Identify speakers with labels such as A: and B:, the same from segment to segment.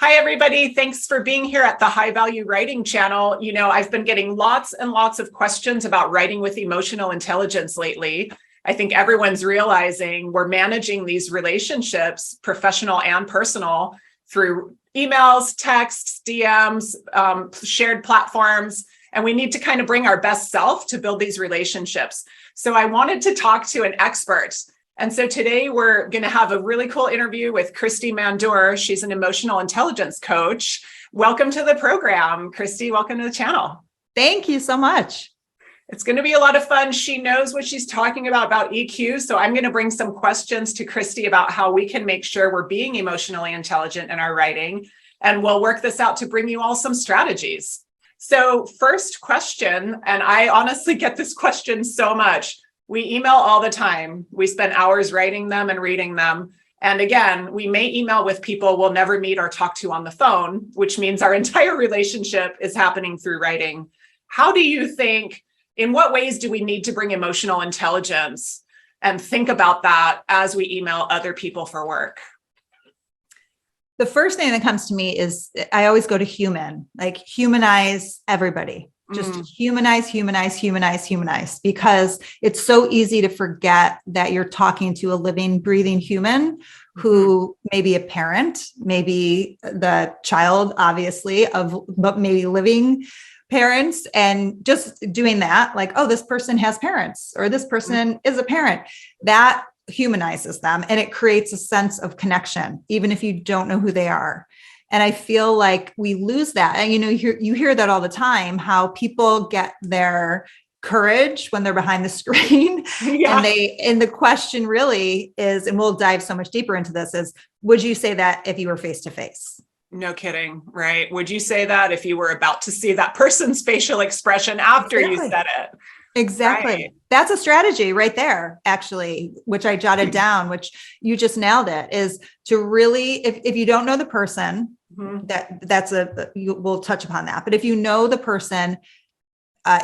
A: Hi, everybody. Thanks for being here at the High Value Writing channel. I've been getting lots and lots of questions about writing with emotional intelligence lately. I think everyone's realizing we're managing these relationships, professional and personal, through emails, texts, DMs, shared platforms, and we need to kind of bring our best self to build these relationships. So I wanted to talk to an expert. And so today we're going to have a really cool interview with Kristy Mandour. She's an emotional intelligence coach. Welcome to the program, Kristy. Welcome to the channel.
B: Thank you so much.
A: It's going to be a lot of fun. She knows what she's talking about EQ. So I'm going to bring some questions to Kristy about how we can make sure we're being emotionally intelligent in our writing. And we'll work this out to bring you all some strategies. So first question, and I honestly get this question so much. We email all the time. We spend hours writing them and reading them. And again, we may email with people we'll never meet or talk to on the phone, which means our entire relationship is happening through writing. How do you think, in what ways do we need to bring emotional intelligence and think about that as we email other people for work?
B: The first thing that comes to me is I always go to human, like humanize everybody. Just humanize, because it's so easy to forget that you're talking to a living, breathing human who may be a parent, maybe the child, obviously, but maybe living parents, and just doing that, like, oh, this person has parents, or this person is a parent, that humanizes them, and it creates a sense of connection, even if you don't know who they are. And I feel like we lose that. And, you hear that all the time, how people get their courage when they're behind the screen. Yeah. And the question really is, and we'll dive so much deeper into this, is, would you say that if you were face to face?
A: No kidding, right? Would you say that if you were about to see that person's facial expression after you said it?
B: Exactly. Right. That's a strategy right there, actually, which I jotted down, which you just nailed it, is to really, if you don't know the person, we'll touch upon that. But if you know the person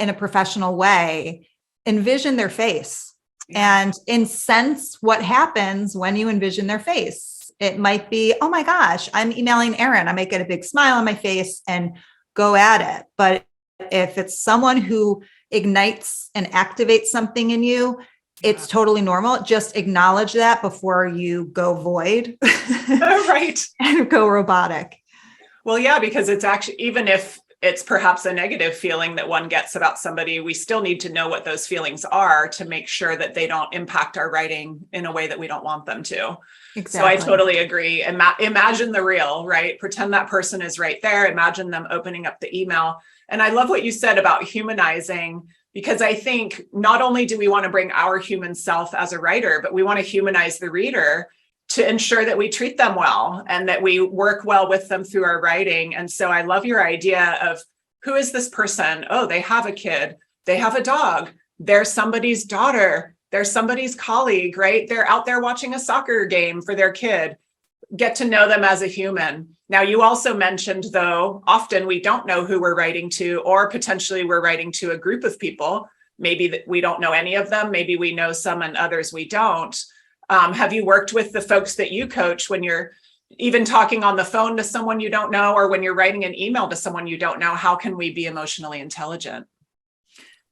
B: in a professional way, envision their face and sense what happens when you envision their face. It might be, oh my gosh, I'm emailing Erin. I might get a big smile on my face and go at it. But if it's someone who ignites and activates something in you, it's totally normal. Just acknowledge that before you go void.
A: Right.
B: And go robotic.
A: Well, yeah, because it's actually, even if it's perhaps a negative feeling that one gets about somebody, we still need to know what those feelings are to make sure that they don't impact our writing in a way that we don't want them to. Exactly. So I totally agree. Imagine the real, right? Pretend that person is right there. Imagine them opening up the email. And I love what you said about humanizing, because I think not only do we want to bring our human self as a writer, but we want to humanize the reader to ensure that we treat them well and that we work well with them through our writing. And so I love your idea of, who is this person? Oh, they have a kid. They have a dog. They're somebody's daughter. They're somebody's colleague, right? They're out there watching a soccer game for their kid. Get to know them as a human. Now, you also mentioned, though, often we don't know who we're writing to, or potentially we're writing to a group of people. Maybe that we don't know any of them. Maybe we know some and others we don't. Have you worked with the folks that you coach when you're even talking on the phone to someone you don't know, or when you're writing an email to someone you don't know? How can we be emotionally intelligent?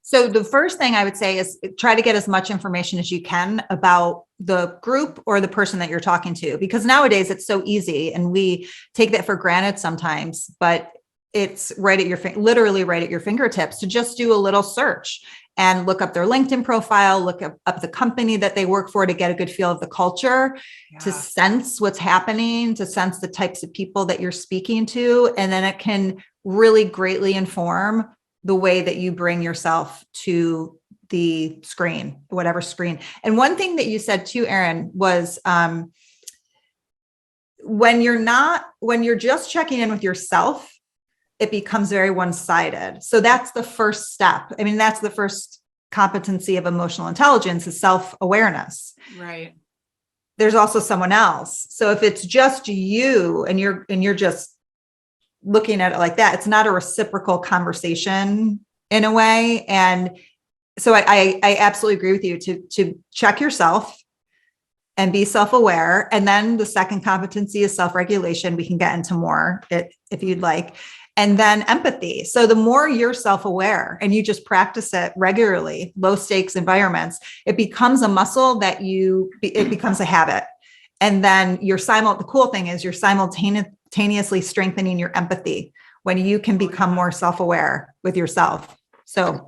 B: So the first thing I would say is try to get as much information as you can about the group or the person that you're talking to, because nowadays it's so easy and we take that for granted sometimes, but it's literally right at your fingertips to just do a little search and look up their LinkedIn profile, look up the company that they work for to get a good feel of the culture, to sense what's happening, to sense the types of people that you're speaking to. And then it can really greatly inform the way that you bring yourself to the screen, whatever screen. And one thing that you said too, Erin, was when you're just checking in with yourself, it becomes very one-sided. So that's the first step. I mean, that's the first competency of emotional intelligence, is self-awareness.
A: Right.
B: There's also someone else. So if it's just you and you're just looking at it like that, it's not a reciprocal conversation in a way. And so I absolutely agree with you to check yourself, and be self-aware. And then the second competency is self-regulation. We can get into more if you'd like. And then empathy. So the more you're self-aware and you just practice it regularly, low stakes environments, it becomes a muscle that it becomes a habit. And then the cool thing is you're simultaneously strengthening your empathy when you can become more self-aware with yourself. So,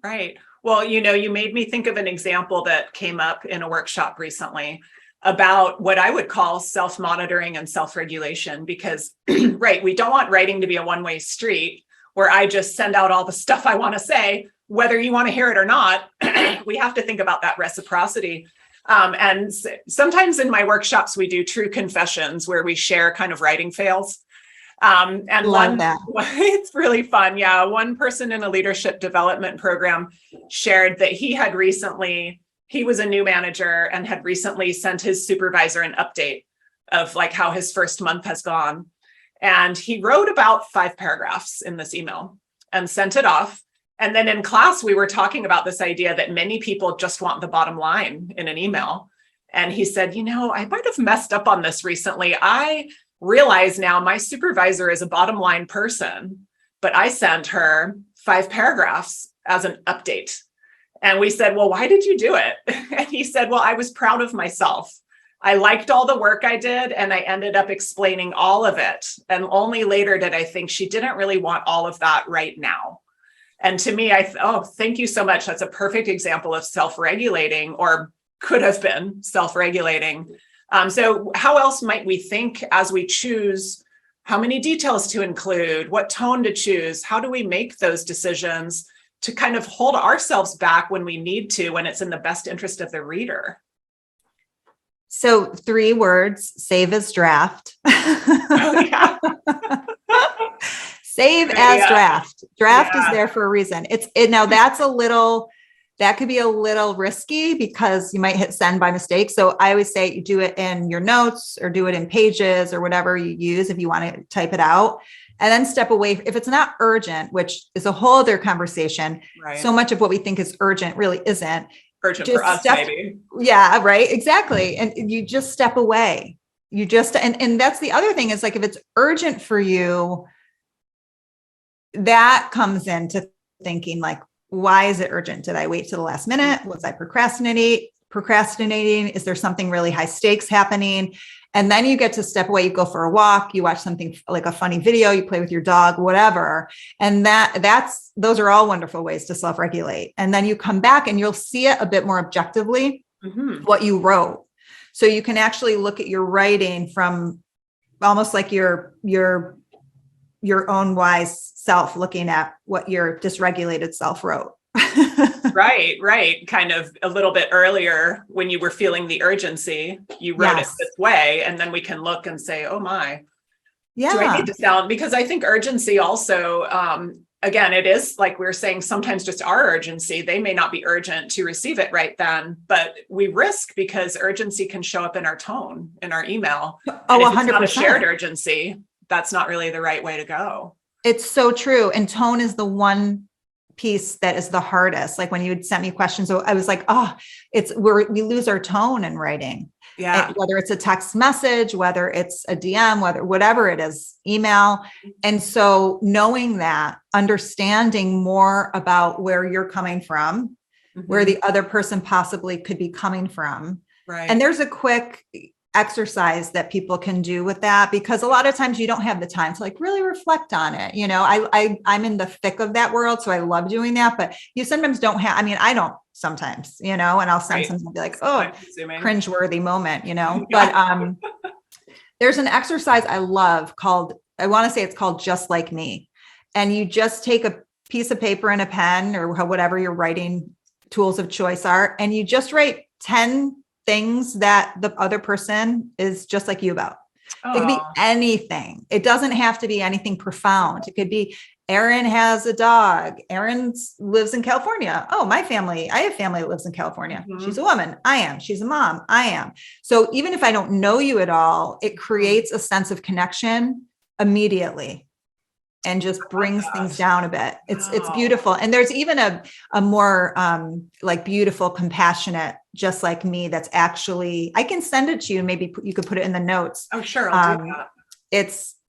A: right. Well, you made me think of an example that came up in a workshop recently about what I would call self-monitoring and self-regulation, because, right, we don't want writing to be a one-way street where I just send out all the stuff I want to say, whether you want to hear it or not. We have to think about that reciprocity. And sometimes in my workshops, we do true confessions where we share kind of writing fails. And
B: love that.
A: It's really fun. Yeah. One person in a leadership development program shared that he was a new manager and had recently sent his supervisor an update of like how his first month has gone. And he wrote about 5 paragraphs in this email and sent it off. And then in class, we were talking about this idea that many people just want the bottom line in an email. And he said, I might have messed up on this recently. I realize now my supervisor is a bottom line person, but I sent her 5 paragraphs as an update. And we said, well, why did you do it? And he said, well, I was proud of myself. I liked all the work I did, and I ended up explaining all of it. And only later did I think she didn't really want all of that right now. And to me, thank you so much. That's a perfect example of self-regulating, or could have been self-regulating. So how else might we think as we choose how many details to include, what tone to choose? How do we make those decisions to kind of hold ourselves back when we need to, when it's in the best interest of the reader?
B: So 3 words: save as draft.
A: Oh, yeah.
B: Save as draft. Draft is there for a reason. Now that could be a little risky because you might hit send by mistake. So I always say you do it in your notes or do it in Pages or whatever you use if you want to type it out, and then step away. If it's not urgent, which is a whole other conversation. Right. So much of what we think is urgent really isn't.
A: Urgent for us, maybe.
B: Yeah, right. Exactly. And you just step away. And that's the other thing is like, if it's urgent for you, that comes into thinking like, why is it urgent? Did I wait to the last minute? Was I procrastinating? Is there something really high stakes happening? And then you get to step away, you go for a walk, you watch something like a funny video, you play with your dog, whatever. And those are all wonderful ways to self-regulate. And then you come back and you'll see it a bit more objectively, what you wrote. So you can actually look at your writing from almost like your own wise self, looking at what your dysregulated self wrote.
A: Right. Kind of a little bit earlier when you were feeling the urgency, you wrote it this way. And then we can look and say, oh my, do I need to sound? Because I think urgency also, again, it is like we were saying, sometimes just our urgency, they may not be urgent to receive it right then, but we risk because urgency can show up in our tone, in our email.
B: Oh, 100%.
A: It's not a shared urgency. That's not really the right way to go.
B: It's so true. And tone is the one piece that is the hardest. Like when you had sent me questions, so I was like, we lose our tone in writing. Yeah. And whether it's a text message, whether it's a DM, whatever it is, email. And so knowing that, understanding more about where you're coming from, where the other person possibly could be coming from. Right. And there's a quick exercise that people can do with that, because a lot of times you don't have the time to like really reflect on it. I'm in the thick of that world, so I love doing that, but you sometimes don't have, I don't sometimes, and I'll send something and be like, oh, cringeworthy moment, but there's an exercise I love I want to say it's called Just Like Me. And you just take a piece of paper and a pen or whatever your writing tools of choice are, and you just write 10 things that the other person is just like you about. It could be anything. It doesn't have to be anything profound. It could be Erin has a dog. Erin lives in California. Oh, I have family that lives in California. She's a woman. I am. She's a mom. I am. So even if I don't know you at all, it creates a sense of connection immediately. and just brings things down a bit. It's
A: Wow.
B: beautiful. And there's even a more like beautiful, compassionate, just like me, that's actually, I can send it to you. Maybe you could put it in the notes.
A: Oh, sure. I'll do that.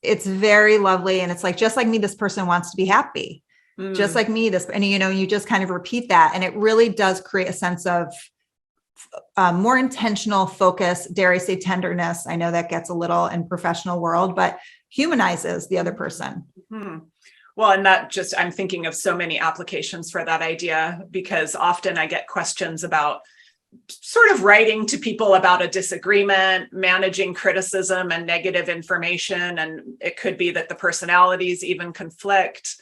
B: It's very lovely. And it's like, just like me, this person wants to be happy. Just like me, this, and you just kind of repeat that. And it really does create a sense of more intentional focus, dare I say tenderness. I know that gets a little in professional world, but humanizes the other person.
A: Well, and that just, I'm thinking of so many applications for that idea, because often I get questions about sort of writing to people about a disagreement, managing criticism and negative information. And it could be that the personalities even conflict,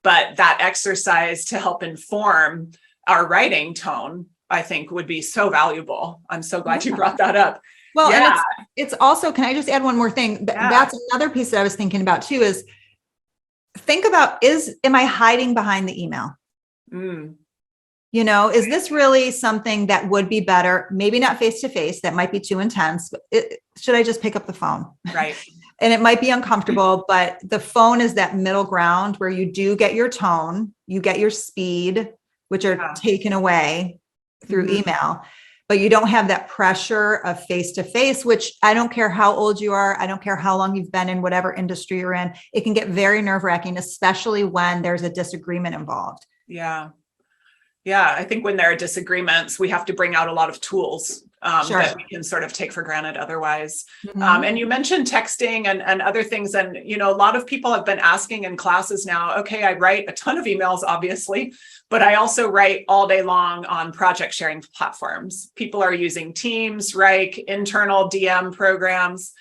A: but that exercise to help inform our writing tone, I think would be so valuable. I'm so glad you brought that up.
B: Well, and it's also, can I just add one more thing? That's another piece that I was thinking about too, is think about, am I hiding behind the email? Is this really something that would be better? Maybe not face-to-face, that might be too intense, but should I just pick up the phone?
A: Right.
B: And it might be uncomfortable, but the phone is that middle ground where you do get your tone, you get your speed, which are taken away through email, but you don't have that pressure of face-to-face, which I don't care how old you are. I don't care how long you've been in whatever industry you're in. It can get very nerve-wracking, especially when there's a disagreement involved.
A: Yeah. I think when there are disagreements, we have to bring out a lot of tools that we can sort of take for granted otherwise. And you mentioned texting and other things. And, a lot of people have been asking in classes now, okay, I write a ton of emails, obviously, but I also write all day long on project sharing platforms. People are using Teams, Wrike, internal DM programs.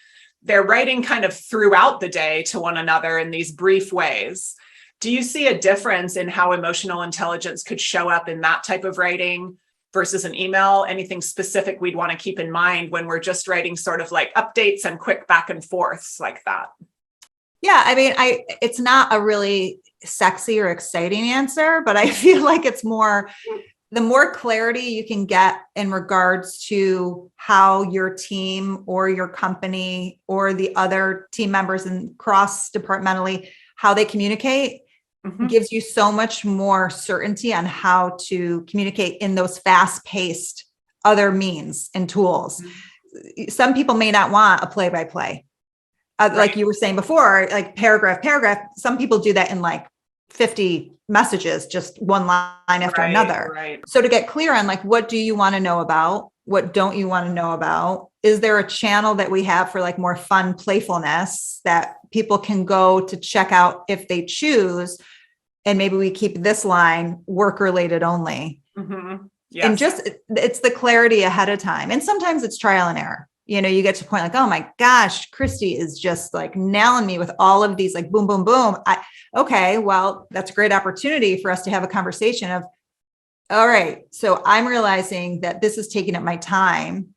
A: They're writing kind of throughout the day to one another in these brief ways. Do you see a difference in how emotional intelligence could show up in that type of writing versus an email? Anything specific we'd want to keep in mind when we're just writing sort of like updates and quick back and forths like that?
B: Yeah, I mean, it's not a really sexy or exciting answer, but I feel like it's the more clarity you can get in regards to how your team or your company or the other team members and cross-departmentally, how they communicate, gives you so much more certainty on how to communicate in those fast-paced other means and tools. Some people may not want a play-by-play. Like you were saying before, like paragraph. Some people do that in like 50 messages, just one line after another.
A: Right.
B: So to get clear on like, what do you want to know about? What don't you want to know about? Is there a channel that we have for like more fun playfulness that people can go to check out if they choose? And maybe we keep this line work related only. Yes. And just, it's the clarity ahead of time. And sometimes it's trial and error. You get to a point like, oh my gosh, Kristy is just like nailing me with all of these, like, boom, boom, boom. Okay, well, that's a great opportunity for us to have a conversation of, all right, so I'm realizing that this is taking up my time.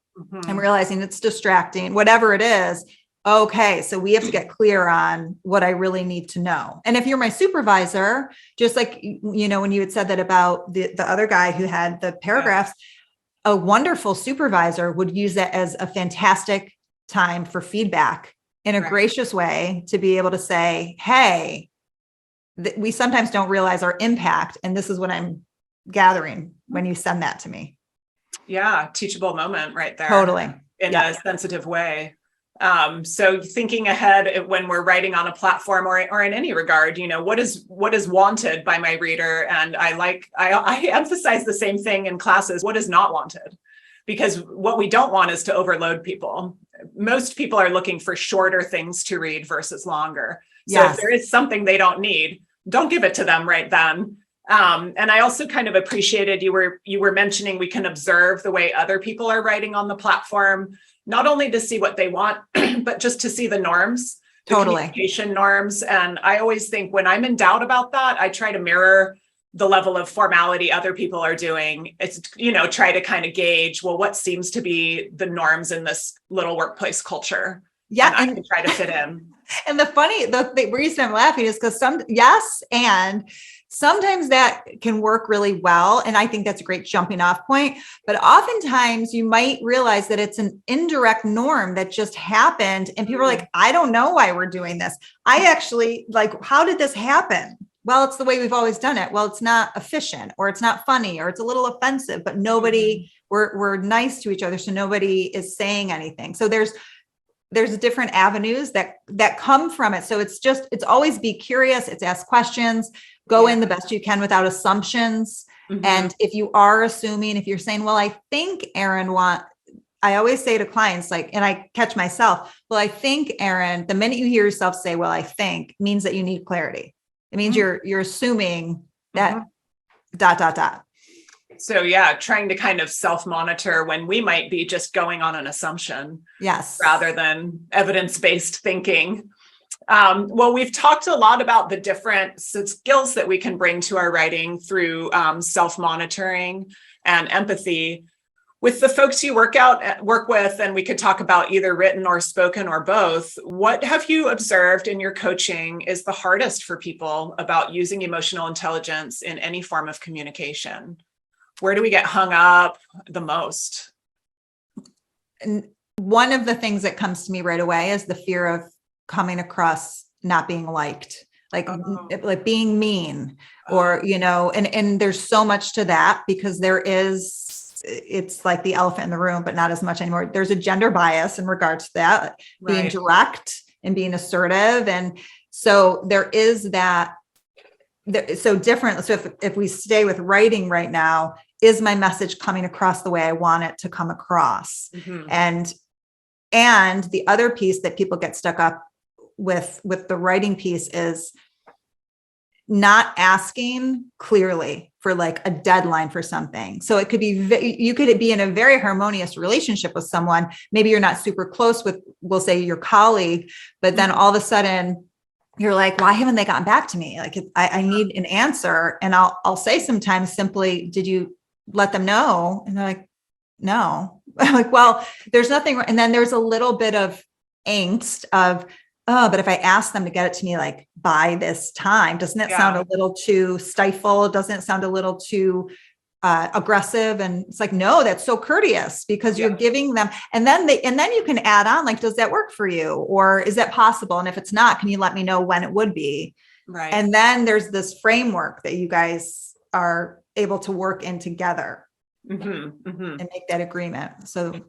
B: I'm realizing it's distracting, whatever it is. Okay, so we have to get clear on what I really need to know. And if you're my supervisor, just like, when you had said that about the other guy who had the paragraphs, a wonderful supervisor would use that as a fantastic time for feedback in a gracious way to be able to say, hey, we sometimes don't realize our impact. And this is what I'm gathering when you send that to me.
A: Yeah. Teachable moment right there.
B: Totally.
A: In a sensitive way. So thinking ahead when we're writing on a platform or in any regard, what is wanted by my reader? And I emphasize the same thing in classes. What is not wanted? Because what we don't want is to overload people. Most people are looking for shorter things to read versus longer. So if there is something they don't need, don't give it to them right then. And I also kind of appreciated you were mentioning we can observe the way other people are writing on the platform, not only to see what they want, but just to see the norms, the communication norms. And I always think when I'm in doubt about that, I try to mirror the level of formality other people are doing. It's, try to kind of gauge, well, what seems to be the norms in this little workplace culture. Yeah. And I can try to fit in.
B: And the reason I'm laughing is because sometimes that can work really well. And I think that's a great jumping off point. But oftentimes you might realize that it's an indirect norm that just happened. And people are like, I don't know why we're doing this. I actually how did this happen? Well, it's the way we've always done it. Well, it's not efficient, or it's not funny, or it's a little offensive, but nobody, we're nice to each other. So nobody is saying anything. So there's different avenues that come from it. So it's always be curious. It's ask questions, go in the best you can without assumptions. And if you are assuming, if you're saying, well, I think Erin I always say to clients, and I catch myself, well, I think Erin, the minute you hear yourself say, well, I think, means that you need clarity. It means you're assuming that ...
A: So trying to kind of self-monitor when we might be just going on an assumption.
B: Yes.
A: Rather than evidence-based thinking. Well, we've talked a lot about the different skills that we can bring to our writing through self-monitoring and empathy. With the folks you work with, and we could talk about either written or spoken or both, what have you observed in your coaching is the hardest for people about using emotional intelligence in any form of communication? Where do we get hung up the most?
B: And one of the things that comes to me right away is the fear of coming across not being liked, like being mean, or, and there's so much to that, because it's like the elephant in the room, but not as much anymore. There's a gender bias in regards to that, being direct and being assertive. And so there is that. So different. So if we stay with writing right now, is my message coming across the way I want it to come across? And the other piece that people get stuck up with the writing piece is not asking clearly for a deadline for something. So it could be, you could be in a very harmonious relationship with someone. Maybe you're not super close with, we'll say, your colleague, but then all of a sudden you're like, why haven't they gotten back to me? I need an answer. And I'll say sometimes simply, did you let them know? And they're like, no. I'm like, well, there's nothing. And then there's a little bit of angst of, oh, but if I ask them to get it to me by this time, doesn't it sound a little too stifled? Doesn't it sound a little too aggressive? And it's like, no, that's so courteous, because you're giving them, and then you can add on, does that work for you? Or is that possible? And if it's not, can you let me know when it would be?
A: Right.
B: And then there's this framework that you guys are able to work in together and make that agreement. So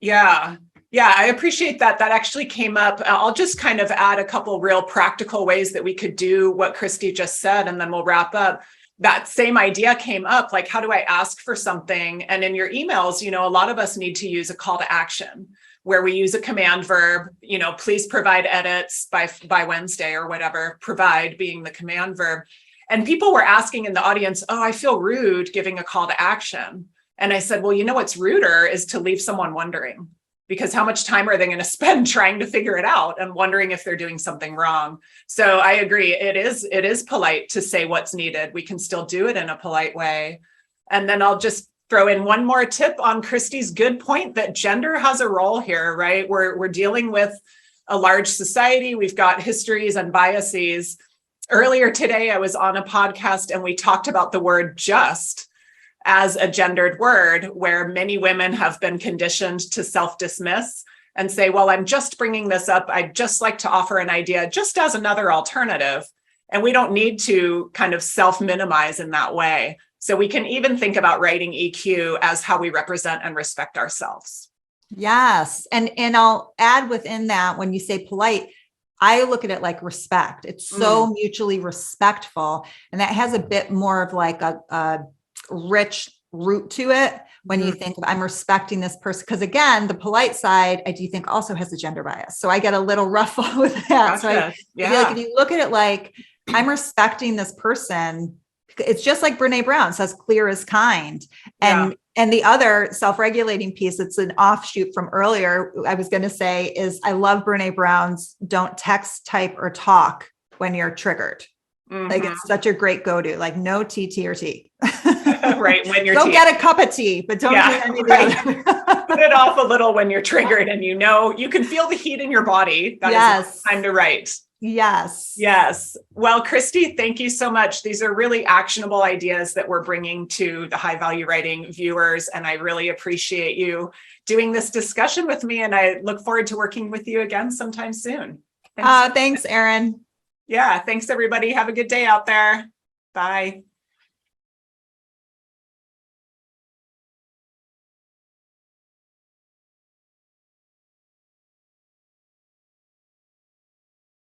B: yeah, I appreciate that. That actually came up. I'll just kind of add a couple real practical ways that we could do what Kristy just said, and then we'll wrap up. That same idea came up, how do I ask for something? And in your emails, a lot of us need to use a call to action where we use a command verb, please provide edits by Wednesday or whatever, provide being the command verb. And people were asking in the audience, oh, I feel rude giving a call to action. And I said, well, what's ruder is to leave someone wondering, because how much time are they going to spend trying to figure it out and wondering if they're doing something wrong? So I agree. It is polite to say what's needed. We can still do it in a polite way. And then I'll just throw in one more tip on Kristy's good point that gender has a role here, right? We're dealing with a large society. We've got histories and biases. Earlier today, I was on a podcast and we talked about the word just as a gendered word, where many women have been conditioned to self-dismiss and say, well, I'm just bringing this up. I'd just like to offer an idea just as another alternative. And we don't need to kind of self-minimize in that way. So we can even think about writing EQ as how we represent and respect ourselves. Yes. And I'll add within that, when you say polite, I look at it like respect. It's so mutually respectful. And that has a bit more of a rich root to it when you think of, I'm respecting this person. Because again, the polite side, I do think also has a gender bias. So I get a little ruffled with that. Gotcha. So I feel like if you look at it like, I'm respecting this person, it's just like Brene Brown says, clear is kind. And the other self-regulating piece, it's an offshoot from earlier, I was going to say, is I love Brene Brown's don't text, type, or talk when you're triggered. It's such a great go-to, no TT or T.
A: Right. When you're
B: Go get a cup of tea, but don't do any of the other.
A: Put it off a little when you're triggered and you can feel the heat in your body. That is time to write.
B: Yes.
A: Yes. Well, Kristy, thank you so much. These are really actionable ideas that we're bringing to the high value writing viewers. And I really appreciate you doing this discussion with me. And I look forward to working with you again sometime soon.
B: Thanks, Erin.
A: Yeah. Thanks, everybody. Have a good day out there. Bye.